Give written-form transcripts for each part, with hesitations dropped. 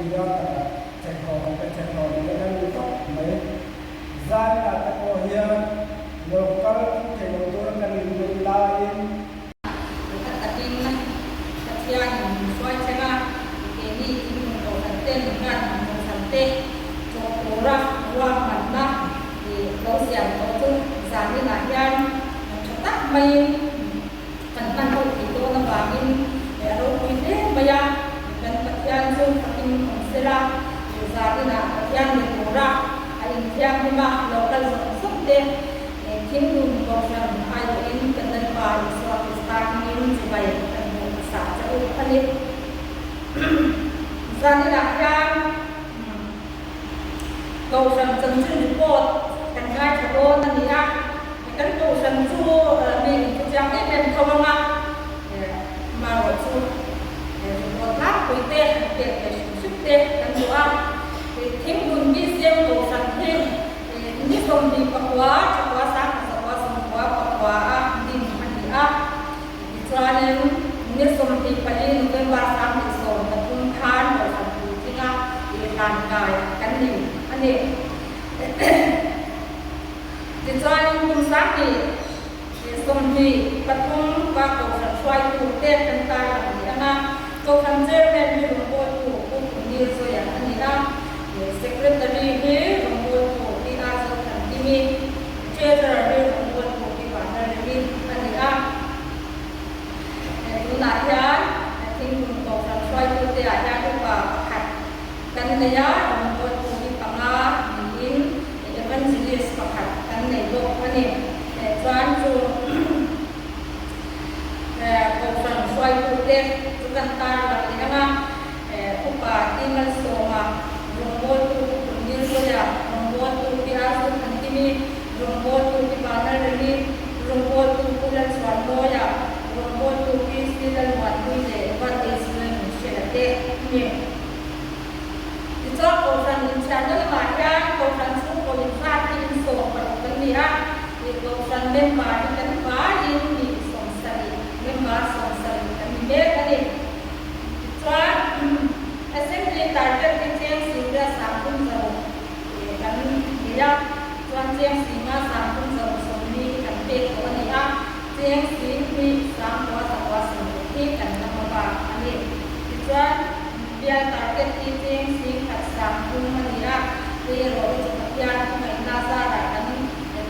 ira chekho ka chekho ni kan ni to mai zan ka ta ko hian local ke lo tur kan ni la in ta tin na ta hian soi changa ke ni tin ko kan ten kan mo san te to ora wa man na ni lo siam to tu zan ni na hian ta mai kan tan ko ki to na ba in ro ku te maya kan ta hian so tin ko sera zan ni na hian ni ora ai hian ni ma local so te Kim Dung Goshan ION Kandan Bar Swap Starting in Dubai and Sacha Palit Zanina Yang Goshan Sanjun Report Kan Kai Chabo Nania Kan Goshan Chu Min Jang Em Kawanga Maro Chu Report Lap Kuite Te Shukte Kan Jua Kim Dung Museum Goshan Kim Ni Som Di Pakwa Chakwa Sa din hania chuanin ni som ti palin ke wa sam ni som ta kum khan wa sam tu tinga i tan kai kan ni ani ti chuanin kum sam ni som ti patum wa ko sa chwai tu te kan ta ni ana ko kan je me ni ko tu ko ni so ya ani na secretary ni ko tu ni a so kan ti mi treasurer kan naya membuat kami pangah ingin jangan jenis pakat kan nego ani tuan tu kau suai putih bukan tar lagi nama upah tinggal soma membuat tu punya saja membuat tu biasa kini membuat tu di mana lagi membuat tu bulan suatu ya membuat tu istilah waktu ini buat istilah masyarakat ni cho cầu thần linh sáng cho bà cha cầu thần xuống cầu linh pha tin sổ và cái gì á thì cầu thần bên bà đi đánh phá đi thì sòng sài bên bà sòng sài cái gì biết cái gì cho xem đi tại trên cái trang sử ra sáng cũng giàu thì cái gì á cho trang sử ra sáng cũng giàu sòng đi cái tết của anh á trang sử đi sáng qua sòng đi cái năm bà anh ấy thì cho biar target titik sing kasam kumania pero biar kumai nasara kan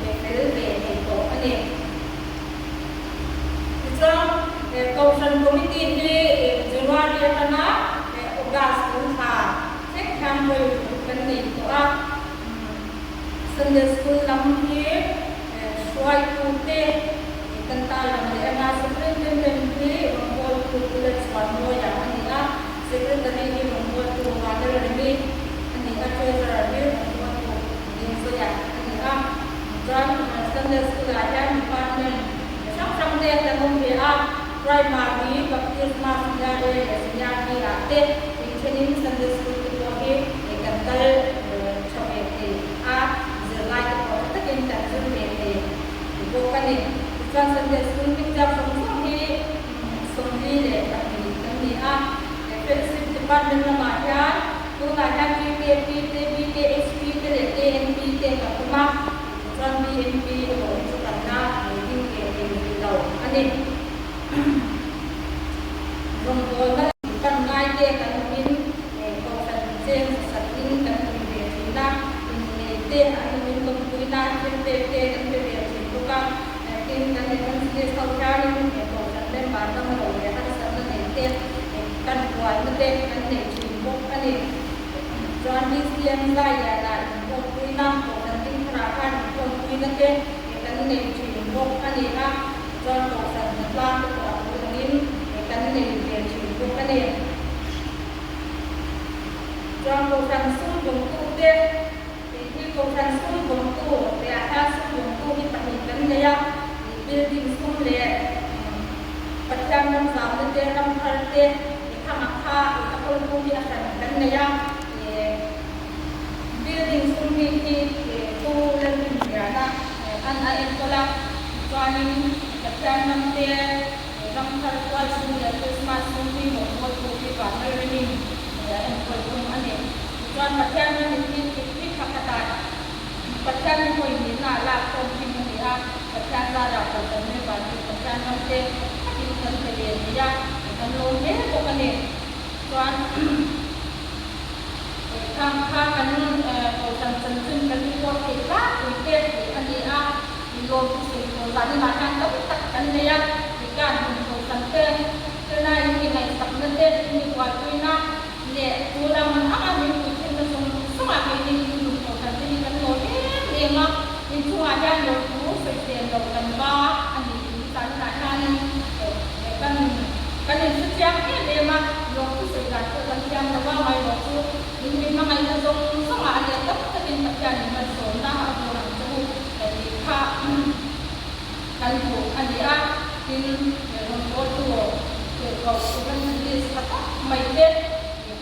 PPLB itu ani itu kausan komite di Januari tanah August kunha cek kamboy kan itu Sunday school lampi suai kute kental yang ada superintendent membuat kuliah suatu yang mana secretary ni membuat tu water ni ani treasurer ni membuat tu ini saja ani dan Sunday school ada department sama-sama dia tanggung jawab primary baptisma segala senyap ni ate ini Sunday school itu lagi kantor community jelai tu kita kita community bukan ni Sunday school kita semua deh tapi ni Prinsip department remaja, tu ada PT, BT, SP, TNP, Kapuma, John BNP, itu karena meeting ini tahu. Ani, rombongan kan naik kan min, kau sahaja setting kan berbeda. Ini anu min kumpulan PT kan berbeda. Bukan, tim kan sendiri saudara, kau sahaja barang orang yang ada sana itu. Kan buat mete kan ni cukup kan ni John Christian saya lah kuih nam kan tim kerakan kuih nanti kan ni cukup kan ni lah John Kosan pelan tu ni kan ni cukup kan ni John Kosan sun bungku deh ini Kosan sun bungku di atas sun bungku di pernikahan dia di building sun dia pecah dan sama dia dalam hal maka aku punya kan naya building sumbi itu lebih berada an ayat kolak kanin kacang nampak ramai kuat sumbi Christmas sumbi membuat kopi panel ini em koi kum ane chuan pathian ni ti khakata pathian ni koi ni na la kom ti ni a pathian la ra ko tan me ba ti pathian nam te ti kan te le ni ya kan lo he ko ane chuan khang kha kan ko tan tan tin kan ni ko te la ku te ani a ni lo ku se ko la ni ma kan ta tak kan ne ya ti kan ko tan te na ni ngai sak na te ni kwa tu na ne tu la man a ni ku tin na sum ma ke ni lu ko tan ni kan lo he ma ni chu a ya lo ku se te lo kan ba ani ni tan na na ni kan ni su chiang ke le ma lo ku se ga ko kan chiang na wa mai lo chu ni ma ngai na sum ma le ta ta tin ta ya ni ma so na ha lo ran chu ka ni kha kan ku ani a tin lo ko tu kalau bukan di kata maidet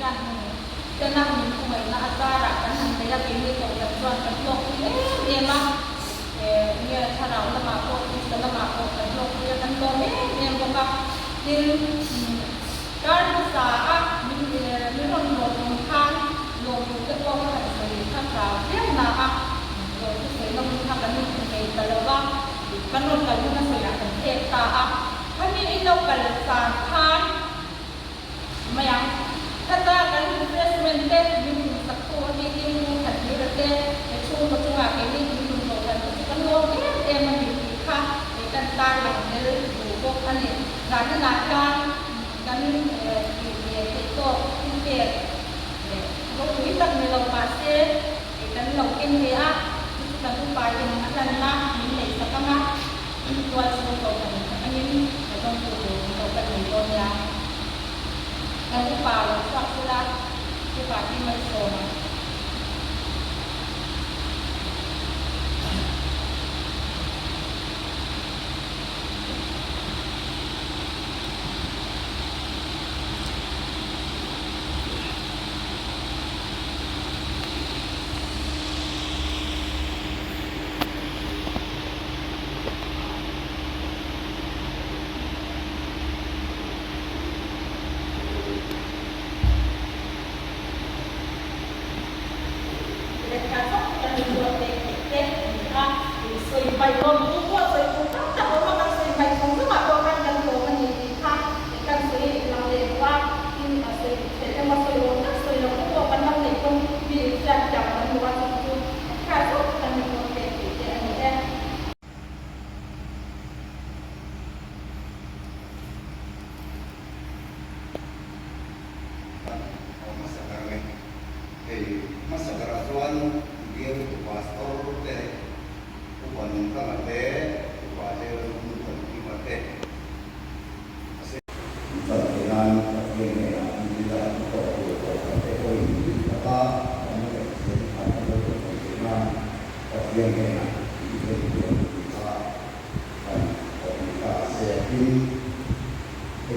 kan kena minum na acara kan saya pilih kalau tuan keblok dia mah dia cara lama kok lama kok keblok dia kan lome yang buka din kan saat minum kan lo ke kok kan saya kata dia nak lo saya nak minum kan ni kita lewat penuh kan saya akan kita kami ilo kalasan kan mayang kata kan investment teh yung sakto di yung kadira teh itu betul nggak ini yung kan kan lo dia memiliki kan target dari buku kan ini karena nakan kan itu tiket kalau kita melakukan pasir kan mungkin dia kita upaya yang akan nak ini sekarang tuan semua kan ini trong cuộc sống của mình con nhà cái thứ ba là các cái là cái bài thi mấy số này bài gồm những quốc giới của các tập hợp các sự bài sống rất là to căn gần tổ căn nhìn thì khác căn sự làm đề qua nhưng mà sự để cho một sự các sự là cũng có căn năm để không bị chặt chặt và mua cho khai thác căn mình có thể để anh em masyarakat tuan dia itu pastor teh bukan kan ada pasir untuk kita dengan ini kita Hãy subscribe cho kênh Ghiền Mì Gõ để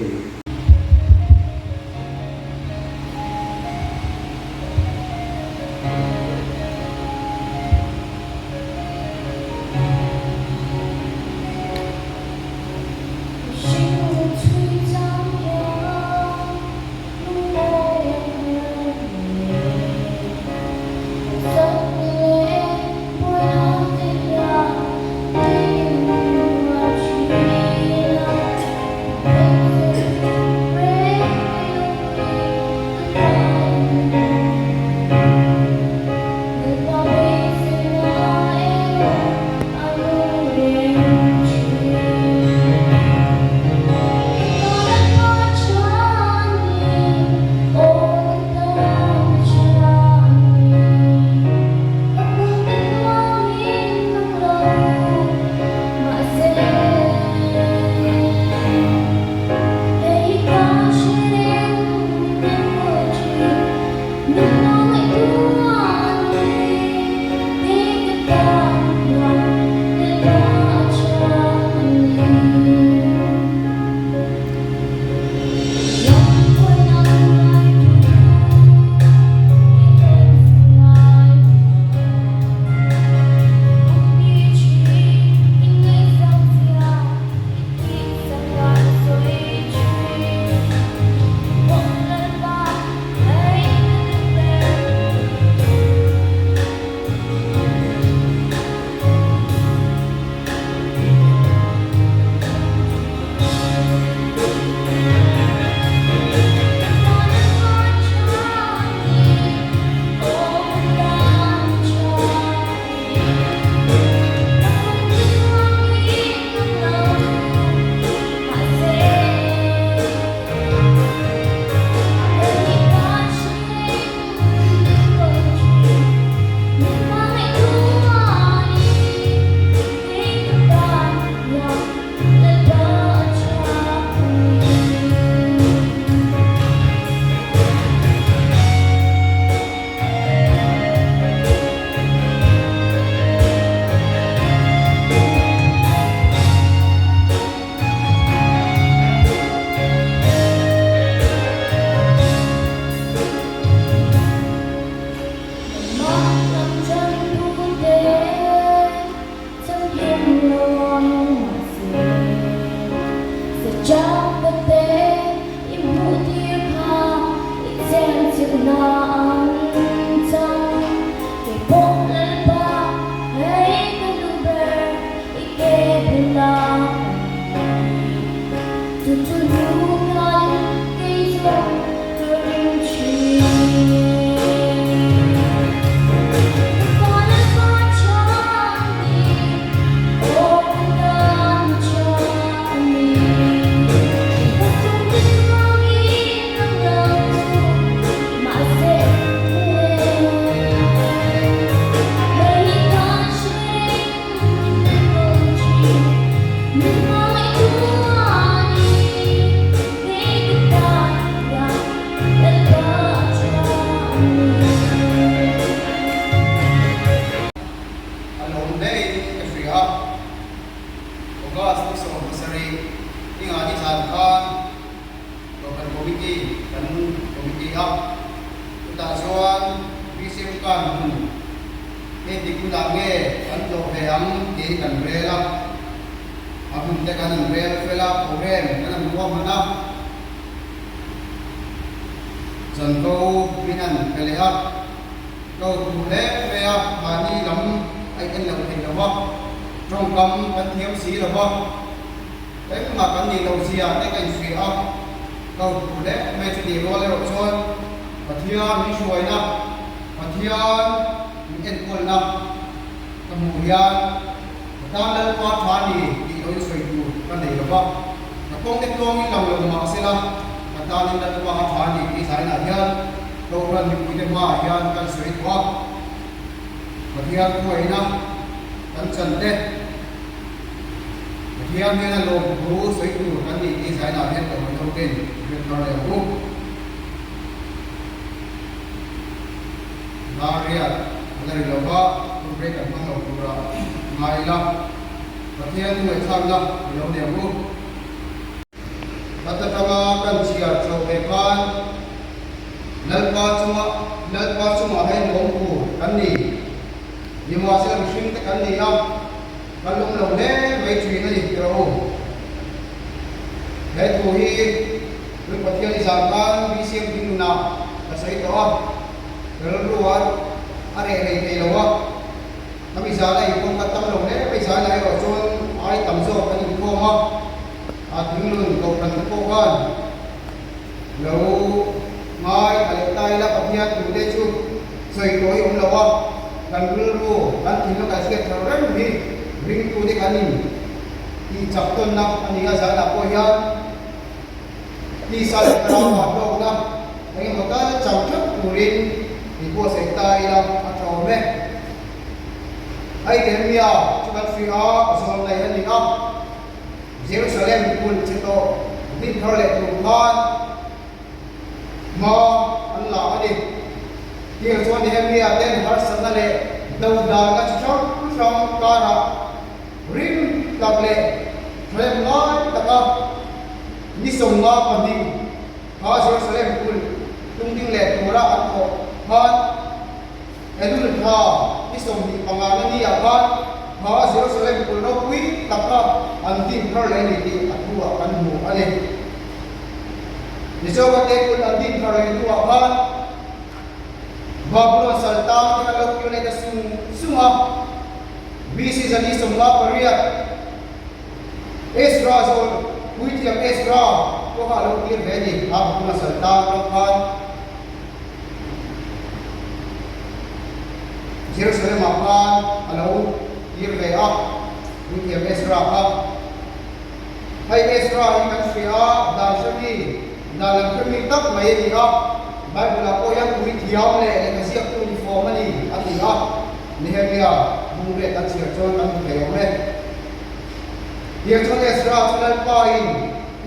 không bỏ lỡ Trong bất tế ibu tiêu pha Izen chịu nặng trong Để bốc lên ba Hãy cứ lưu bè Ike bên lạc Từ từ lưu ngắn Cây dòng Hương trì Con đã có trong đi Ôi đang cho mình Một thông tin mang ý nâng nâng Mà sẽ Hãy con sinh Hương trì Nhưng mãi tua đi Để cứ ta gặp Đến bờ cho mình Along day Africa August so Masari inga ni san khan local committee kan committee up ta chuan visim kan he dikula nge kan lo heam ke kan rela amun te kan rel fela program kan mo mana jan ko binan peleha ko le pea mani lam ai kan lo thei lawa trong cầm kan thiam si lawa cái mà kan ni lo sia te kan fi a ko le me ti ro le ro chon pathian ni shuai na pathian ni en kol na kamuyan ta le pa tha ni ti lo soi tu kan nei lawa na kong te kong ni lo ma sila ta ni le pa tha ni ki sai na hian lo ran ni ki ma hian kan soi tu pathian ko ina kan chan te pathian ne na lo ru soi tu kan ni ki sai na hian ko ma lo ten ren na le ru na ria na ri lo ba tu bre kan ma lo pura ngai la pathian tu e tham la lo ne ru ta ta kan chia cho pe kan nalpa chuma hai mong ku kan ni ni mo sa mishing te kan ni ya kan long lo le mai chui na ni ro he tu hi lu pathian ni san kan bi sim ding na ka sai to ro ru wa are re lo wa kami sa lai kong ka tam lo le pai sa lai ro chon ai tam zo kan ni ko ma a ding lu ko kan ko kan lo mai ale tai la pathian tu te chu soi toi lo wa kan ru kan tin lo ka se thar ram hi ring tu de kanin ti chap ton na ani ga sa la ko ya ti sa la ka wa do na ai mo ka chau chap tu rin ni ko se tai la a tho me ai ke mia chu kan fi a so lai ani a Jerusalem kun chito din thar le tu khan ma Allah adi kia chuan ni hem lia ten har sanna le do da ga chong kara rim tak le threm lai taka ni som nga panding ha Jerusalem kul tung ding le tura an ko han edul tha ni som ni pangana ni akan ha Jerusalem kul no kui taka an din thar le ni ti atua kan mu ani Niso ka te kun andin karai tu akan Babylon saltang tina lok yun ay sunga bisi sa ni sunga pariat Ezra so kuiti ang Ezra ko ka lok yun ready Babylon saltang akan Jerusalem akan alaw yun ready kuiti ang Ezra akan Hai Ezra ikan siya dasari dalam kami tak mai ni a Bible ko yang kui thiam le le kasi ak uniform ani ati a Nehemia bungre tak sia chon kan ke ome dia chon Ezra chon pain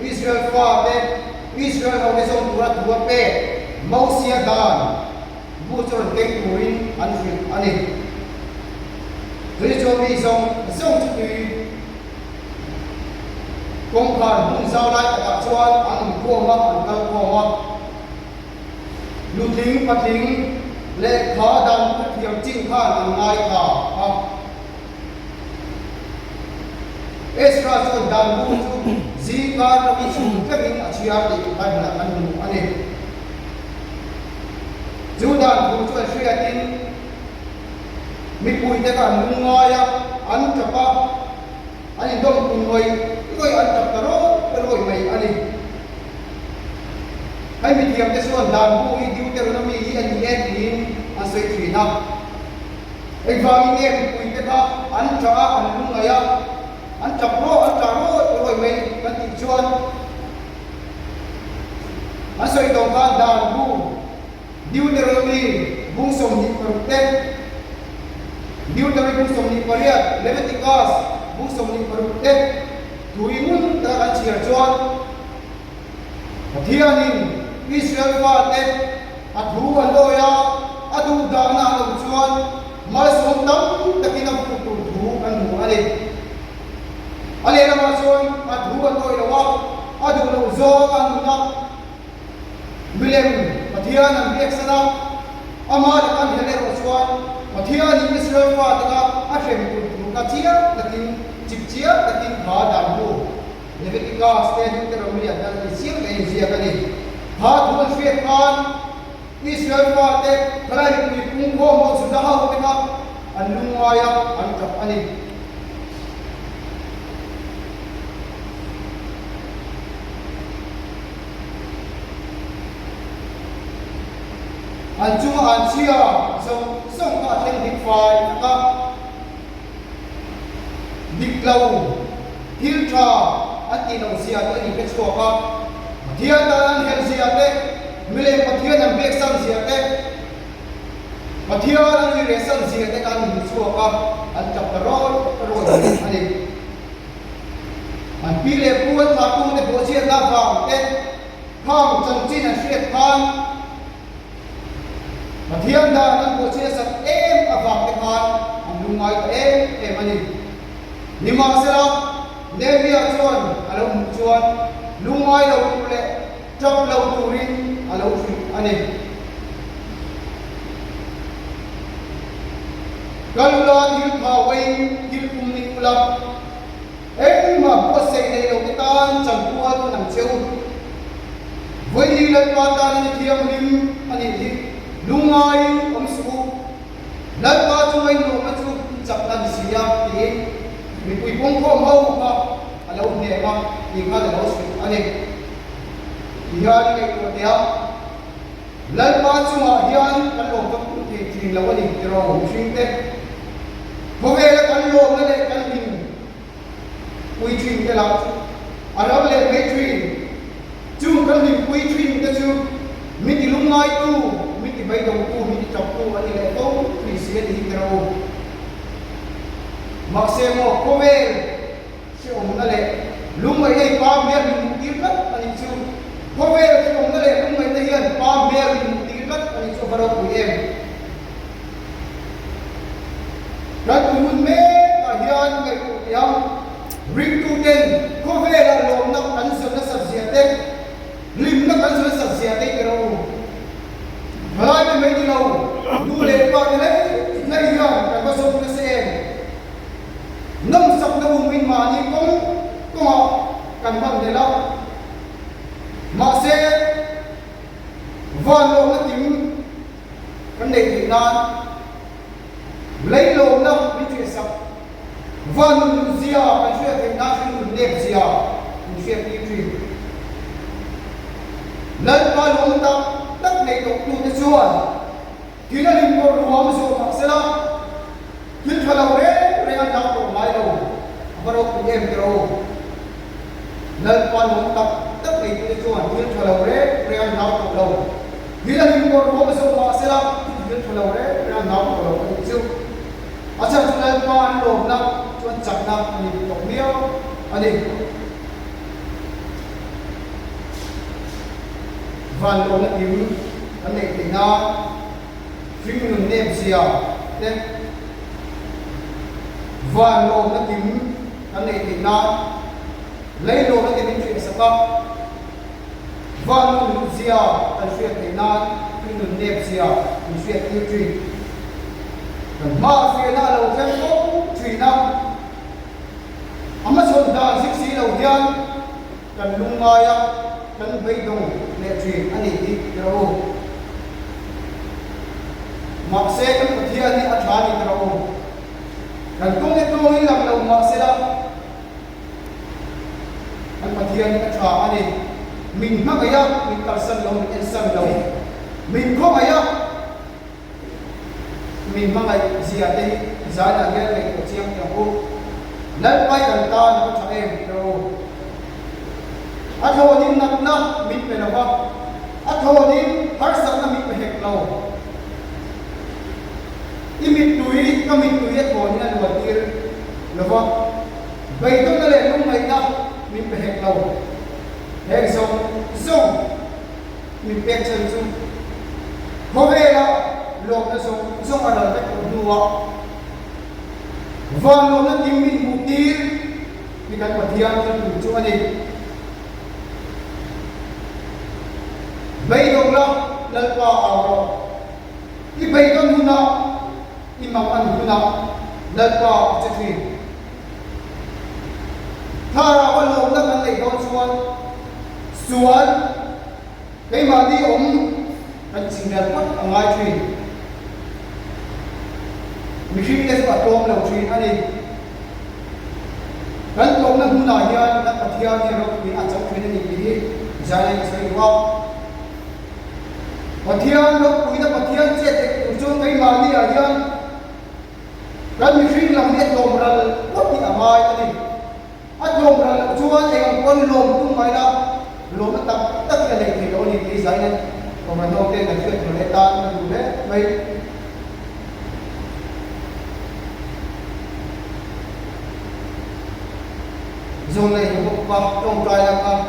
Israel fa de Israel ho song turat buat pe mau sia dan bu chon ke kuin an fi ani jadi chon ni song tu công khai hung sao lại cả chuan ăn cua mà ăn canh cua mà lưu thính phát thính lệ khó đăng thiệp chinh khan ăn ngay cả Ezra chuan đàn bu chu ka kami sungkamin at siya di kaya kan mu ani Judan bu chu siyatin mi pui te ka lungaya an chapa ani dom pungoi koi an chap taro peroi mai ani hai mi tiam te suan dan bu i Deuteronomy i ani in asai trina ei vangi ne mi pui te ka an cha an lungaya an chap ro an cha ro peroi mai kan ti chuan asai dong kan dan bu Deuteronomy bung som ni perten Deuteronomy bung som ni pariat Leviticus bung som ni perten tuimun ta kan chiar chuan pathianin Israel fa te athu aloya adu dana lo chuan mal som tam takina pu thu kan mu ale ale na ma chuan athu aloya wa adu lo zo kan na William Mathian ang biaksana ama da kan hele roswan Mathian ni Israel fa ta ashem tu katia lakin chipchia lakin ha dambu Leviticus te Deuteronomy dan siang le sia kani ha thuan shwe kan Israel fa te khalai ni kung ko mo sudaha ko ka anungaya an tap ani an chung an chia song ka theng dik fai ka dik lau hil tha an ti no sia to ni ke chho ka pathian ta an hel sia te mile pathian an bek sam sia te pathian an ri sam sia te kan ni chho ka an chap ta ro ani an pile puan tha tu te bo sia la va te kham chang chin an shret khan Mathian da nan bo che sa avak te khan am lungai em ani nima sera nevia chuan alo chuan lungai lo tu le chop lo tu rin alo fi ani kalula dil phawai dil kum ni kula ma bo se nei lo kitan cham pu tu nam cheu voi ni le pa ta ni thiam lim ani li lungai om su lat pa chu mai no ma chu chap tan sia ti mi pui pong kho mau ka alo ne ma ni ka lo su ani hian ni ko tia lat pa chu ma hian kan lo ka ti ti lo ni ti ro sing te mo ve la kan lo le kan ni pui thin te la alo le me thin chu kan ni pui thin te chu mi ti lungai tu bây giờ cô mình chọc cô anh lại tốt thì sẽ đi theo mặc xem một cô về sẽ ổn là lệ lúc mấy đây ba miếng mình tiếc lắm anh chưa cô về sẽ ổn là lệ lúc mấy đây hiện ba miếng mình tiếc lắm anh chưa vào của em rất muốn mê và hiện cái của em ring tu tên cô về là lộn nó cắn sườn nó sập xìa tên lim nó cắn sườn nó sập xìa tên cái đâu hai bên mấy lâu du lịch vào cái đấy này giờ cái có số cái xe nông sọc nó vùng mình mà như có họ cần bằng để đâu mà xe vòn lộn nó tím cái này thì nó lấy lộn nó bị chuyện sập vòn lộn gì à cái chuyện thì nó sẽ lộn đẹp gì à cái chuyện đi chuyện lần qua lộn tao đất này đục luôn cái chuột thì nó linh bộ ruộng rồi mà sẽ là khi cho lâu đấy rồi ăn đau đầu mai đầu và đâu cũng em kêu lần quan muốn tập đất này cái chuột khi cho lâu đấy rồi ăn đau đầu thì nó linh bộ ruộng rồi mà sẽ là khi cho lâu đấy rồi ăn đau đầu cái chuột ở trong chúng ta quan đồ năm chuột chặt năm thì đục miêu anh đi van lo na tim an nei te na phim nun nem sia te van lo na tim an nei te na lấy lo na tim chuyện sa ka van nun sia an chuyện te na phim nun nem sia an chuyện ti tri kan ma phia na lo chen ko tri na ama chon da sik si lo hian kan lungaya kan beidong le tri ani ti tro makse kan pathia ni athani tro kan kong e tong ni lam lo makse la kan pathia ni atha ani min ma ya min kalsan lo min san lo min ko ya min ma ngai zia te zana ge le ko chiang ya ko lan pai kan ta na ko thaem tro athonin natna mit pe lawa athonin har sakna mit pe hek lo imit tui kamit tui athon na watir lawa bai to na le lung mai na mit pe hek lo hek song mit pe chen chu hove la lok na song ara ta ko duwa van lo na timmin mutir ni kan pathian kan tu chu ani bay dong la lalpa aro I bay dong huna imam an huna lalpa chetri thara walom la kan le dong suan kai ma di om kan chingal pat angai tri mi khi le pa tom lo tri ani kan tom na huna hian kan pathian ni ro ni a chau thrin ni bi jai sai wa pathian lo pui da pathian che te chung kai ma ni a hian kan mi khi lam ni tom ral wat ni amai ani a tom ral chuan engam kon lom tung mai la lom ta tak ka le ni lo ni bi jai na ko ma no ke na che to le ta na du le mai zone này nó có trong trai là con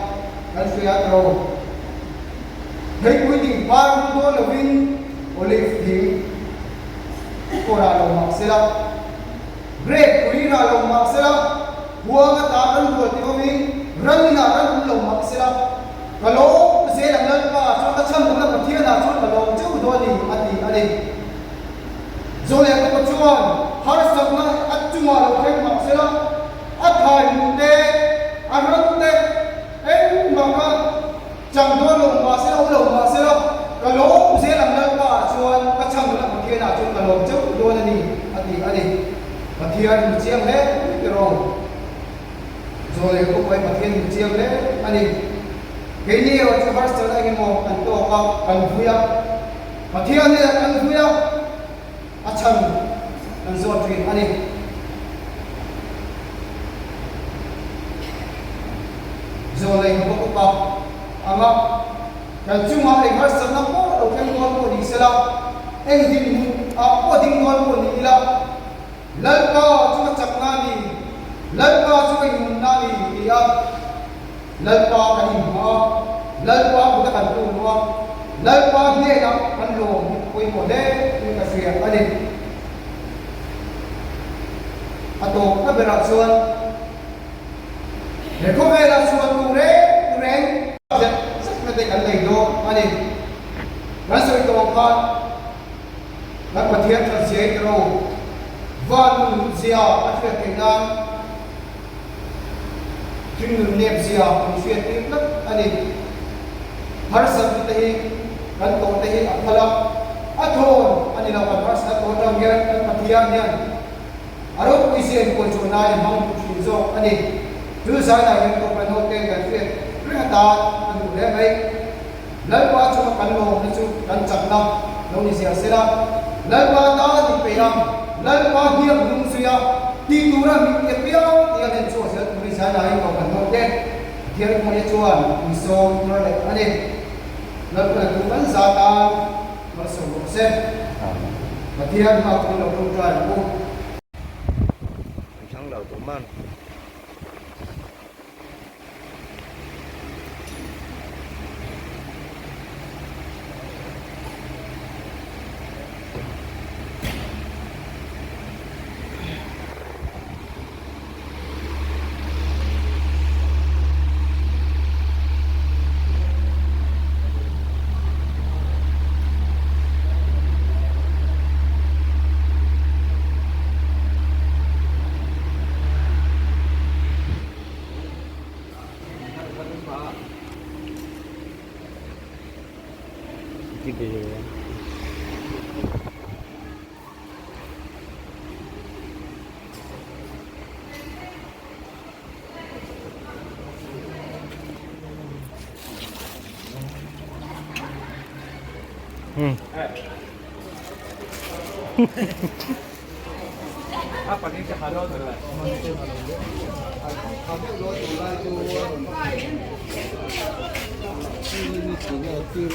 cái suy ác rồi thấy quy định ba không có là vin olive thì cô ra lòng mặc xe lắm break quý ra lòng mặc xe lắm bùa cái ta ăn vừa thì có vin răng là răng lòng mặc xe lắm cái lỗ xe làm lên và cho các chân cũng là một thiên là cho cái lòng chứ thôi thì ăn đi rồi là có chuan har sab na at chuma lo khen mặc xe lắm at hai munde arante en mama chẳng đôi lồng mà sẽ đâu cái lỗ sẽ làm đơn và chuan các chẳng là một kia nào chuan cái lồng trước đôi này anh đi mà thiên một chiếc hết cái rồi cũng phải mà thiên một chiếc hết anh đi cái nhiều cho phát trở lại cái một anh to cao anh vui á mà thiên này là anh vui á à chẳng anh dọn chuyện anh đi rồi này không có bao ama kan cuma har sana ko o kan ko di sala en din a ko din ko ni ila lalpa cuma chakna ni lalpa cuma yunna ni ya lalpa kan ma lalpa buta kan tu ma lalpa ne na kan lo koi mo de ni ka sia ani ato ka bera suan ne ko bera suan ku re cái này đó anh em nói rồi tôi con nó có thiết là dễ rồi văn zia ở phía tây nam kinh nghiệm nếp zia ở phía tây bắc anh em har sab tây kan to tây ở phalak athon anh em là văn har to trong cái kan pathian nha ở đó quý sĩ của chỗ này mong chỉ do anh em thứ sai là những công việc tên cái phía rất ta anh đủ đấy mấy lấy qua cho cán bộ nên chú cán chặt năm lâu đi xẻ xe ra lấy qua ta thì phải làm lấy qua hiệp đúng suy à đi tu ra mình kiệt béo thì anh chúa sẽ tụi sai này còn cần nốt đen thì anh muốn chúa mình so nó lại anh em lấy qua tu vẫn giả ta nó sống một xem và thì anh học cái đầu trong trời cũng sáng đầu tụi man กินไปเลยApa ni cakap tu lah.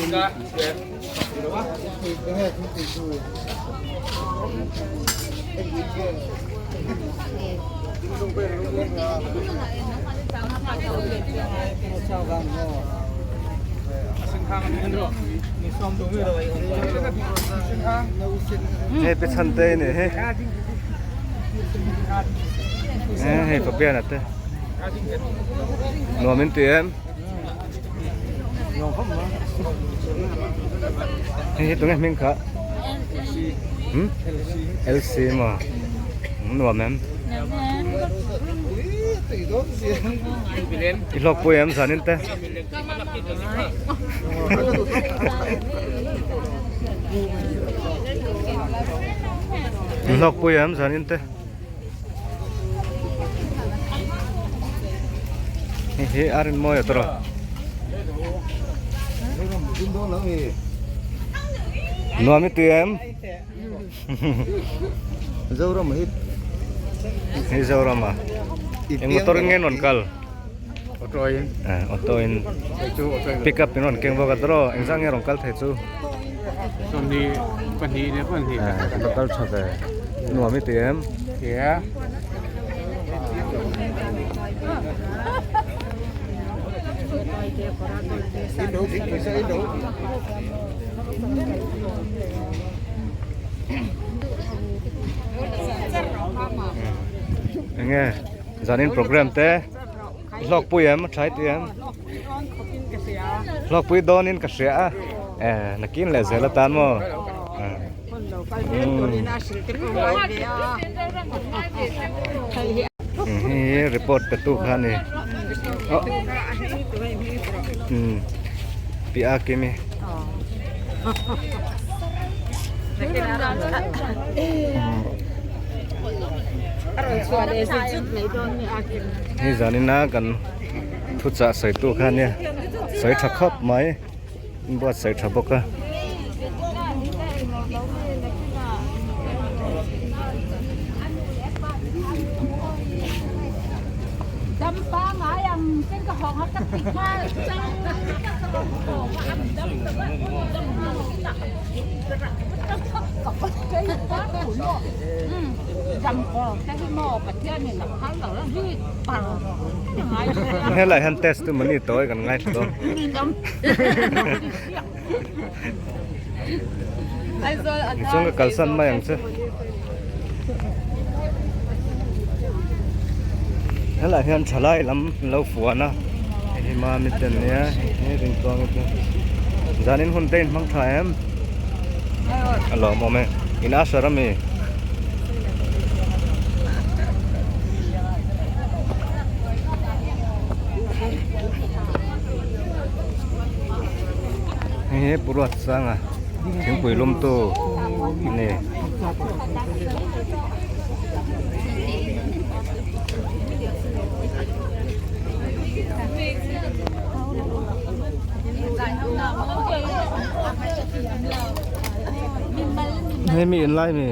Enggak, Hei pesantai ni hei. Hei papian ate. Nuamin tu em. Hei tu ngah mingka. LC mà. Nuam em. Ilok po em sanin te. Ilok po em sanin te. Hei arin mo ya tro. Nuam itu em. Jauh ramah hit. Hei jauh mah. Yang motor ngenon kal. Otoin. Otoin. Pick up non keng boga tro. Engzang ngerong kal thechu. Sondi pandi ni pandi. Total chade. Nuam itu em. Ya. Indo, bisa Indo. Nghe zanin program te lok pui em chai tu em lok pui donin ka sia nakin le zela tan mo report te tu khan ni pia kimiนี่จานี่นะกันทุจะใส่ตู้คันเนี่ยใส่ถักครอบไหมบ่ใส่ถักบกะจำปาหมายังเส้นกระหองฮักกะติกมาจังจำก็แต่ที่หม้อประเทศนี่หลักพันหลักละที่ปังยังไง ให้หลายฮันเทสต์มันนี่ตัวกันง่ายตัวช่วงก็กัลสันมาอย่างเช่นให้หลายฮันฉลายลำเราฝัวนะที่มามิเตนเนี่ยนี่ถึงตัวมิเตนจานินหุ่นเต้นมังถ่ายem alo mo me ina sarami he purat sanga thing puilum to ne Hey, mi in lai mi.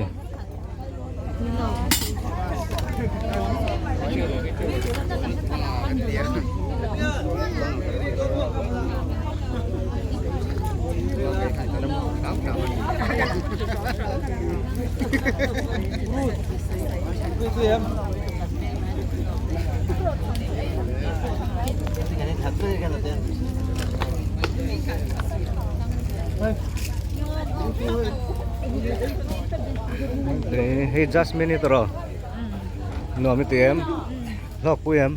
Hey, just minute ro. No mi em. Lok pu em.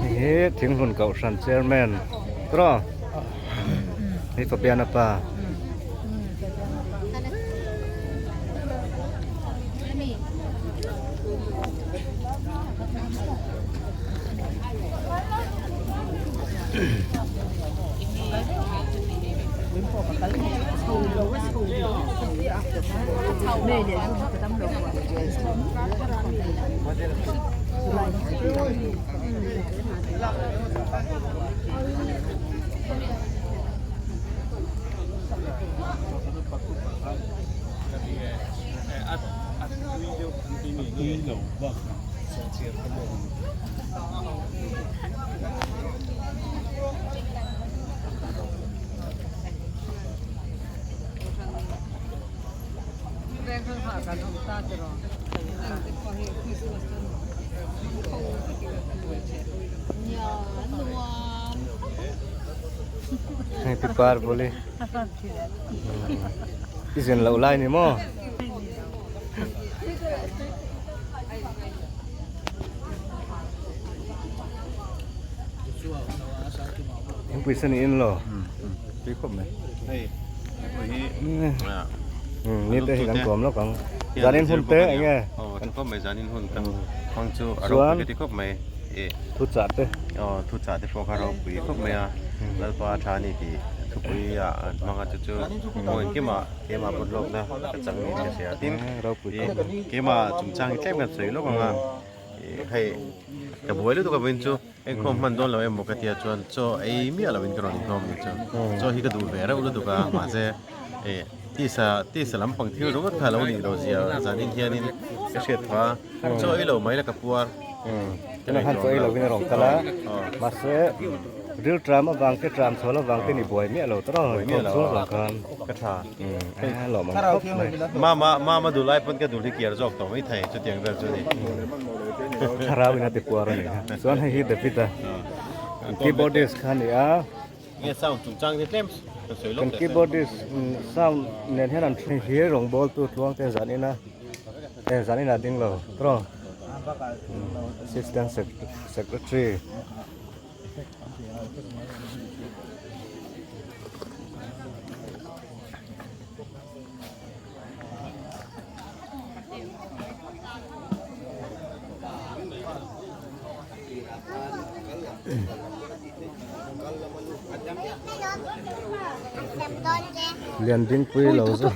Hey, thing hun kau san chairman. Tro. Hey, papian apa? Hai pipar boleh. Izin lau lai ni mo. Yang pisan ni in lo. Pikop me. Ni teh kan kom lo kang. Janin hun te anh nghe. Kan kom mai janin hun tang phang chu aro ke ti kop mai Thu chat te. thu cha te phok aro pui kop mai a lal pa tha ni ti thu pui ya manga chu chu ngoi ke ma bot lok na ka chang ni che sia tin Rau pui kop. ke ma chung chang tlem kan sei lo nga hai ka boi lu to ka bin chu en khom man don lo em mo ka tia chuan cho ei mi ala bin kron ni khom ni chu cho hi ka du ve ra u lu to ka ma se ti sa lam pang thil ro ka lo ni ro zia janin hianin ka shet pha cho ei lo mai la ka puar Kena han so ilo vina rong kala. Mase real drama bang ke dram solo bang te ni boy mi lo tro mi lo so kan. ka tha Lo mang kop me. ma du lai pon ka du li kiar jok to mai thai chu tiang ver chu ni Khara vina te puara ni. Son hi de pita. Keyboardist khan ya. nghe sound chung chang ni tlem ka sei lo Kan keyboardist sound nen heran hi rong bol tu thuang te zanina. Te zanina ding lo tro. Assistant Secretary. Liên đinh quy lâu rồi.